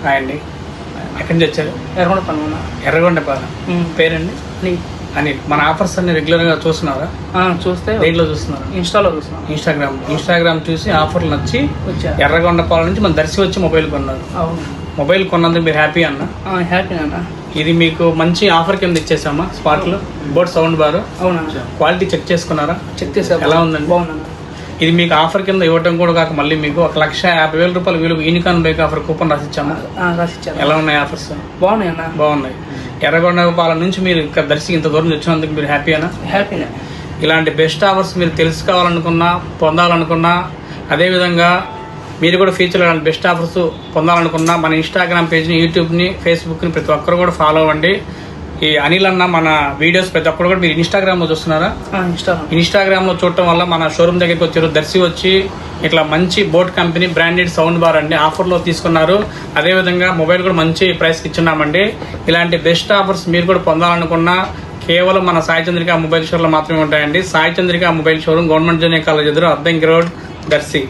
Hi అండి, ఎక్కడి నుంచి వచ్చారు? ఎర్రగొండపాలెం. ఎర్రగొండపాలెం. పేరండి? అనిల్. మన ఆఫర్స్ అన్ని రెగ్యులర్గా చూస్తున్నారా? చూస్తే దేంట్లో చూస్తున్నారు? ఇన్స్టాలో చూస్తున్నాం. ఇన్స్టాగ్రామ్ చూసి ఆఫర్లు నచ్చి వచ్చా ఎర్రగొండపాలెం నుంచి మన దర్శి వచ్చి మొబైల్ కొన్నారు. అవును, మొబైల్ కొన్నందుకు మీరు హ్యాపీ అన్న? హ్యాపీ అన్న. ఇది మీకు మంచి ఆఫర్ కింద ఇచ్చేసామా? స్పాట్లో బోర్డ్ సౌండ్ బార్ అవునా? క్వాలిటీ చెక్ చేసుకున్నారా? చెక్ చేసా. ఎలా ఉందండి? బాగుందన్న. ఇది మీకు ఆఫర్ కింద ఇవ్వడం కూడా కాక మళ్ళీ మీకు 1,50,000 రూపాయలు విలువ యూనికాన్ బైక్ ఆఫర్ కూపన్ రాసిచ్చామా? రాసిచ్చారు. ఎలా ఉన్నాయి ఆఫర్స్? బాగున్నాయి అన్న. బాగున్నాయి. ఎర్రగొండపాలెం నుంచి మీరు ఇక్కడ దర్శి ఇంత దూరం వచ్చినందుకు మీరు హ్యాపీనా? హ్యాపీనే. ఇలాంటి బెస్ట్ ఆఫర్స్ మీరు తెలుసుకోవాలనుకున్నా, పొందాలనుకున్నా, అదేవిధంగా మీరు కూడా ఫ్యూచర్లో ఇలాంటి బెస్ట్ ఆఫర్స్ పొందాలనుకున్నా మన ఇన్స్టాగ్రామ్ పేజ్ని, యూట్యూబ్ని, ఫేస్బుక్ని ప్రతి ఒక్కరు కూడా ఫాలో అవ్వండి. ఈ అనిల్ అన్న మన వీడియోస్ ప్రతి ఒక్కరు కూడా మీరు ఇన్స్టాగ్రామ్లో చూస్తున్నారా? ఇన్స్టాగ్రామ్లో చూడటం వల్ల మన షోరూమ్ దగ్గరికి వచ్చారు, దర్శి వచ్చి ఇట్లా మంచి boat company branded sound bar అండి ఆఫర్లో తీసుకున్నారు. అదేవిధంగా మొబైల్ కూడా మంచి ప్రైస్కి ఇచ్చున్నామండి. ఇలాంటి బెస్ట్ ఆఫర్స్ మీరు కూడా పొందాలనుకున్నా కేవలం మన సాయి చంద్రిక మొబైల్ షోరూంలో మాత్రమే ఉంటాయండి. Sai Chandrika mobile showroom government junior college ఎదురు అద్దంకి రోడ్, దర్శి.